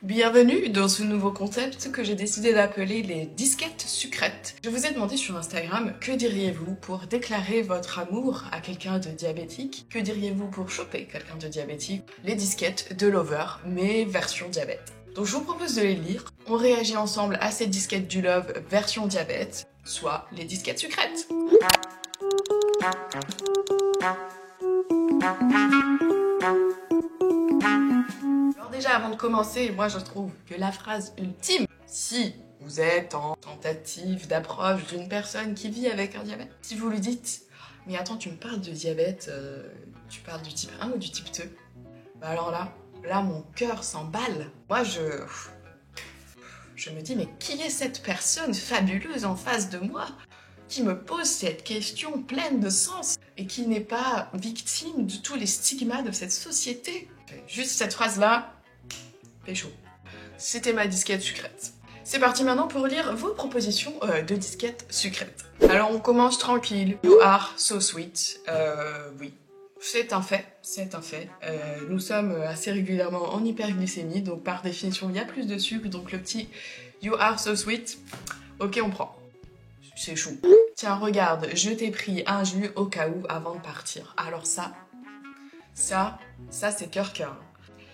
Bienvenue dans ce nouveau concept que j'ai décidé d'appeler les disquettes sucrètes. Je vous ai demandé sur Instagram que diriez-vous pour déclarer votre amour à quelqu'un de diabétique? Que diriez-vous pour choper quelqu'un de diabétique? Les disquettes de Lover, mais version diabète. Donc je vous propose de les lire. On réagit ensemble à ces disquettes du Love version diabète, soit les disquettes sucrètes. Alors déjà, avant de commencer, moi je trouve que la phrase ultime, si vous êtes en tentative d'approche d'une personne qui vit avec un diabète, si vous lui dites « Mais attends, tu me parles de diabète, tu parles du type 1 ou du type 2 ?» Bah alors là mon cœur s'emballe. Moi je me dis « Mais qui est cette personne fabuleuse en face de moi ?» qui me pose cette question pleine de sens et qui n'est pas victime de tous les stigmas de cette société. Juste cette phrase-là, pécho. C'était ma disquette sucrète. C'est parti maintenant pour lire vos propositions de disquettes sucrètes. Alors on commence tranquille. You are so sweet. Oui, c'est un fait, c'est un fait. Nous sommes assez régulièrement en hyperglycémie, donc par définition il y a plus de sucre, donc le petit you are so sweet, ok on prend. C'est chou. Tiens, regarde, je t'ai pris un jus au cas où avant de partir. Alors ça c'est cœur-cœur.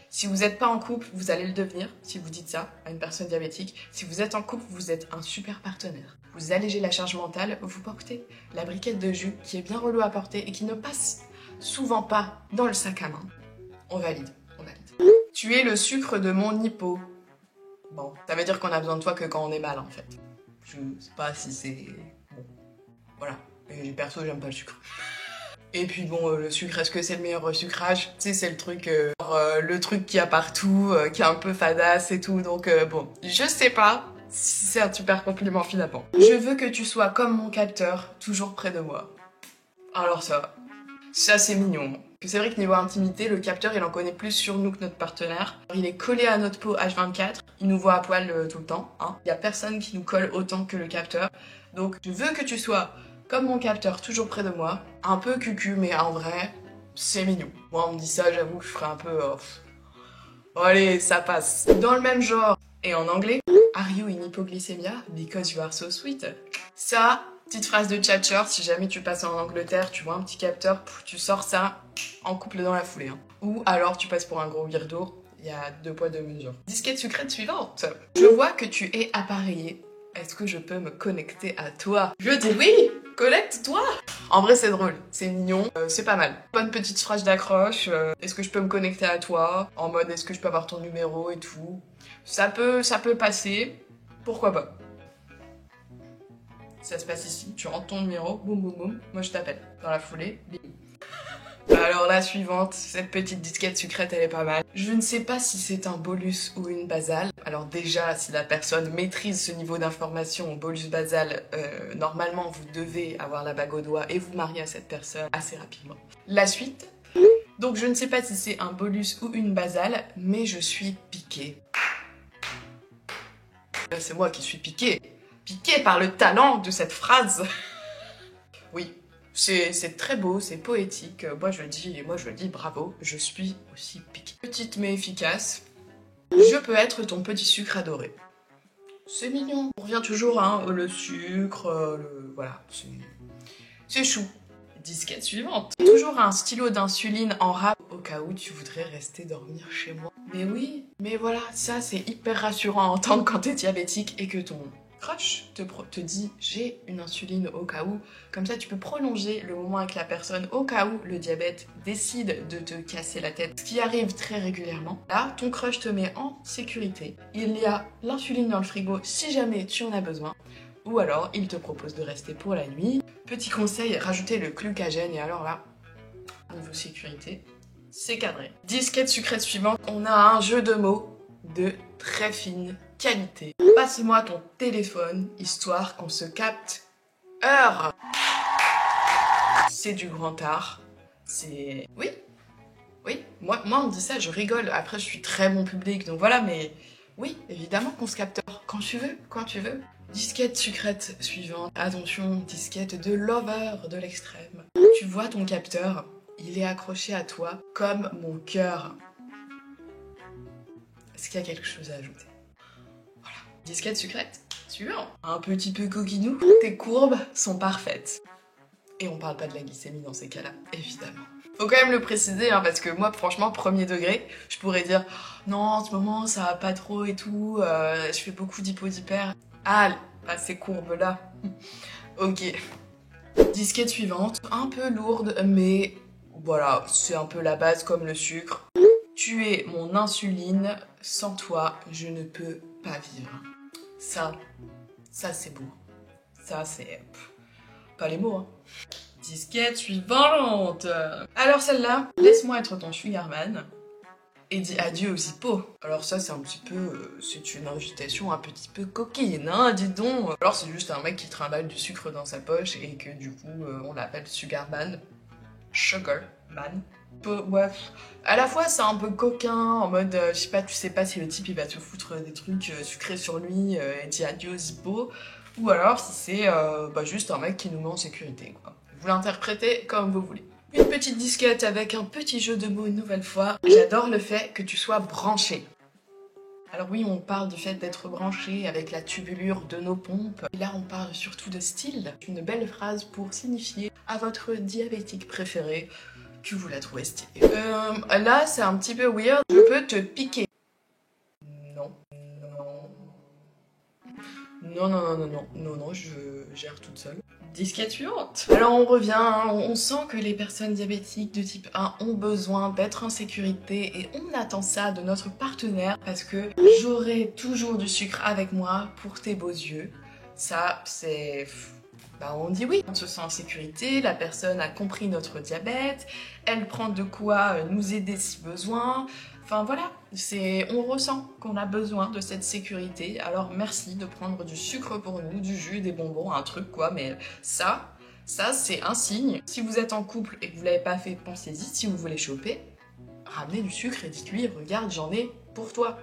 Si vous n'êtes pas en couple, vous allez le devenir, si vous dites ça à une personne diabétique. Si vous êtes en couple, vous êtes un super partenaire. Vous allégez la charge mentale, vous portez la briquette de jus qui est bien relou à porter et qui ne passe souvent pas dans le sac à main. On valide, on valide. Tu es le sucre de mon hypo. Bon, ça veut dire qu'on a besoin de toi que quand on est mal en fait. Je sais pas si c'est... Bon, voilà. Et perso, j'aime pas le sucre. Et puis bon, le sucre, est-ce que c'est le meilleur sucrage? Tu sais, c'est le truc qu'il y a partout, qui est un peu fadasse et tout. Donc bon, je sais pas si c'est un super compliment finalement. Je veux que tu sois comme mon capteur, toujours près de moi. Alors ça c'est mignon. C'est vrai que niveau intimité, le capteur il en connaît plus sur nous que notre partenaire. Il est collé à notre peau H24, il nous voit à poil tout le temps. Hein. Il y a personne qui nous colle autant que le capteur. Donc je veux que tu sois comme mon capteur, toujours près de moi. Un peu cucu, mais en vrai, c'est mignon. Moi on me dit ça, j'avoue que je ferais un peu... allez, ça passe. Dans le même genre, et en anglais, are you in hypoglycemia because you are so sweet? Ça, petite phrase de tchatcher, si jamais tu passes en Angleterre, tu vois un petit capteur, tu sors ça en couple dans la foulée. Hein. Ou alors tu passes pour un gros weirdo, il y a 2 poids 2 mesures. Disquette sucrète suivante. Je vois que tu es appareillé. Est-ce que je peux me connecter à toi? Je dis oui, connecte-toi. En vrai c'est drôle, c'est mignon, c'est pas mal. Bonne petite phrase d'accroche, est-ce que je peux me connecter à toi? En mode est-ce que je peux avoir ton numéro et tout. Ça peut passer, pourquoi pas. Ça se passe ici, tu rentres ton numéro, boum boum boum, moi je t'appelle. Dans la foulée, bim. Alors la suivante, cette petite disquette sucrète elle est pas mal. Je ne sais pas si c'est un bolus ou une basale. Alors déjà, si la personne maîtrise ce niveau d'information, bolus basal, normalement vous devez avoir la bague au doigt et vous marier à cette personne assez rapidement. La suite. Donc je ne sais pas si c'est un bolus ou une basale, mais je suis piquée. C'est moi qui suis piquée. Piquée par le talent de cette phrase. Oui. C'est très beau, c'est poétique, moi je dis bravo, je suis aussi piquée. Petite mais efficace, je peux être ton petit sucre adoré. C'est mignon. On revient toujours, hein, le sucre, voilà, c'est chou. Disquette suivante. Toujours un stylo d'insuline en rap au cas où tu voudrais rester dormir chez moi. Mais oui, mais voilà, ça c'est hyper rassurant à entendre quand t'es diabétique et que ton crush te dit j'ai une insuline au cas où. Comme ça tu peux prolonger le moment avec la personne au cas où le diabète décide de te casser la tête. Ce qui arrive très régulièrement. Là, ton crush te met en sécurité. Il y a l'insuline dans le frigo si jamais tu en as besoin. Ou alors, il te propose de rester pour la nuit. Petit conseil, rajoutez le glucagène et alors là, niveau sécurité, c'est cadré. Disquette sucrète suivante, on a un jeu de mots de très fine qualité. Passe-moi ton téléphone, histoire qu'on se capte heure. C'est du grand art. C'est... Oui, moi on me dit ça, je rigole. Après, je suis très bon public, donc voilà, mais... Oui, évidemment qu'on se capte heure. Quand tu veux, quand tu veux. Disquette sucrète suivante. Attention, disquette de Lover de l'extrême. Tu vois ton capteur, il est accroché à toi comme mon cœur. Est-ce qu'il y a quelque chose à ajouter? Voilà. Disquette sucrète. Suivant. Un petit peu coquinou. Tes courbes sont parfaites. Et on parle pas de la glycémie dans ces cas-là, évidemment. Faut quand même le préciser, hein, parce que moi, franchement, premier degré, je pourrais dire non, en ce moment, ça va pas trop et tout, je fais beaucoup d'hypo-d'hyper. Ah, pas ces courbes-là. Ok. Disquette suivante, un peu lourde, mais voilà, c'est un peu la base comme le sucre. Tu es mon insuline, sans toi, je ne peux pas vivre. Ça c'est beau. Ça, c'est... pas les mots, hein. Disquette suivante. Alors celle-là, laisse-moi être ton sugarman et dis adieu aux hippos. Alors ça, c'est un petit peu... c'est une invitation un petit peu coquine, hein, dis donc. Alors c'est juste un mec qui trimballe du sucre dans sa poche et que du coup, on l'appelle sugarman. Sugarman. Ouais, à la fois c'est un peu coquin, en mode, je sais pas, tu sais pas si le type il va te foutre des trucs sucrés sur lui et dit adieu aux hippos, ou alors si c'est juste un mec qui nous met en sécurité, quoi. Vous l'interprétez comme vous voulez. Une petite disquette avec un petit jeu de mots une nouvelle fois. J'adore le fait que tu sois branché. Alors oui, on parle du fait d'être branché avec la tubulure de nos pompes. Et là, on parle surtout de style. Une belle phrase pour signifier à votre diabétique préféré que vous la trouvez stylée. Là, c'est un petit peu weird. Je peux te piquer. Non. Non, je gère toute seule. Disquette suivante. Alors on revient, hein, on sent que les personnes diabétiques de type 1 ont besoin d'être en sécurité et on attend ça de notre partenaire parce que j'aurai toujours du sucre avec moi pour tes beaux yeux. Ça, c'est... on dit oui, on se sent en sécurité, la personne a compris notre diabète, elle prend de quoi nous aider si besoin. Enfin voilà, on ressent qu'on a besoin de cette sécurité, alors merci de prendre du sucre pour nous, du jus, des bonbons, un truc quoi, mais ça c'est un signe. Si vous êtes en couple et que vous l'avez pas fait, pensez-y, si vous voulez choper, ramenez du sucre et dites-lui, regarde, j'en ai pour toi.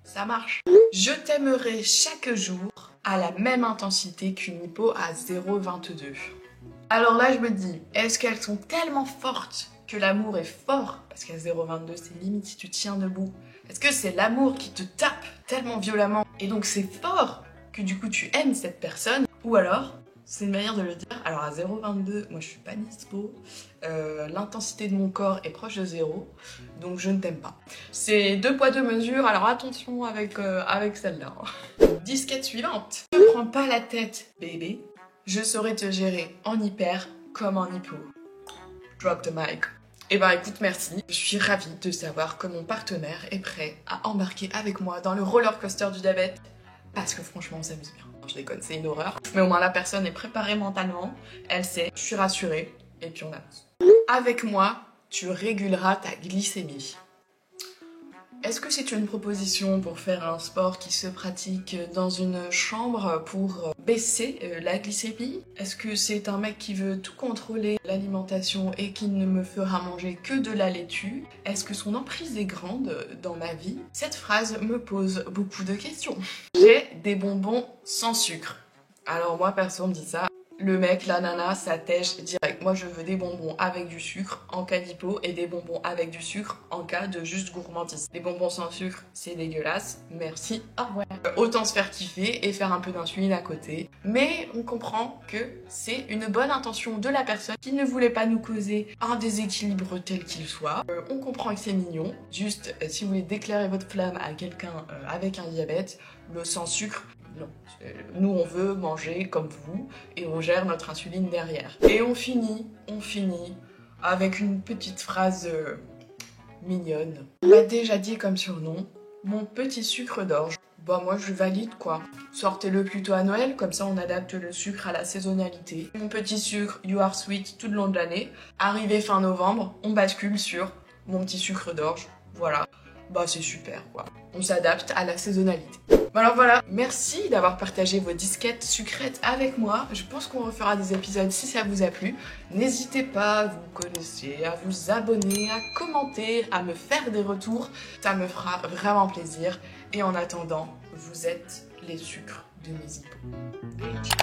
Ça marche. Je t'aimerai chaque jour à la même intensité qu'une hypo à 0,22. Alors là, je me dis, est-ce qu'elles sont tellement fortes que l'amour est fort? Parce qu'à 0,22, c'est limite si tu tiens debout. Est-ce que c'est l'amour qui te tape tellement violemment et donc c'est fort que du coup tu aimes cette personne? Ou alors, c'est une manière de le dire, alors à 0,22, moi je suis pas dispo, l'intensité de mon corps est proche de 0, donc je ne t'aime pas. C'est 2 poids 2 mesures, alors attention avec celle-là. Disquette suivante. Ne prends pas la tête, bébé. Je saurais te gérer en hyper comme en hypo. Drop the mic. Eh ben écoute, merci. Je suis ravie de savoir que mon partenaire est prêt à embarquer avec moi dans le roller coaster du diabète. Parce que franchement, on s'amuse bien. Je déconne, c'est une horreur. Mais au moins la personne est préparée mentalement. Elle sait, je suis rassurée. Et puis on avance. Avec moi, tu réguleras ta glycémie. Est-ce que c'est une proposition pour faire un sport qui se pratique dans une chambre pour baisser la glycémie? Est-ce que c'est un mec qui veut tout contrôler l'alimentation et qui ne me fera manger que de la laitue? Est-ce que son emprise est grande dans ma vie? Cette phrase me pose beaucoup de questions. J'ai des bonbons sans sucre. Alors moi perso on me dit ça. Le mec, la nana, ça tèche direct. Moi, je veux des bonbons avec du sucre en cas d'hypo et des bonbons avec du sucre en cas de juste gourmandise. Les bonbons sans sucre, c'est dégueulasse. Merci, au revoir. Autant se faire kiffer et faire un peu d'insuline à côté. Mais on comprend que c'est une bonne intention de la personne qui ne voulait pas nous causer un déséquilibre tel qu'il soit. On comprend que c'est mignon. Juste, si vous voulez déclarer votre flamme à quelqu'un avec un diabète, le sans sucre, non. Nous on veut manger comme vous et on gère notre insuline derrière. Et on finit avec une petite phrase mignonne. On m'a déjà dit comme surnom, mon petit sucre d'orge. Bah moi je valide quoi. Sortez-le plutôt à Noël, comme ça on adapte le sucre à la saisonnalité. Mon petit sucre, you are sweet tout le long de l'année. Arrivé fin novembre, on bascule sur mon petit sucre d'orge. Voilà. Bah c'est super quoi. On s'adapte à la saisonnalité. Alors voilà, merci d'avoir partagé vos disquettes sucrètes avec moi. Je pense qu'on refera des épisodes si ça vous a plu. N'hésitez pas, vous connaissez, à vous abonner, à commenter, à me faire des retours. Ça me fera vraiment plaisir. Et en attendant, vous êtes les sucres de mes hippos. Allez, ciao.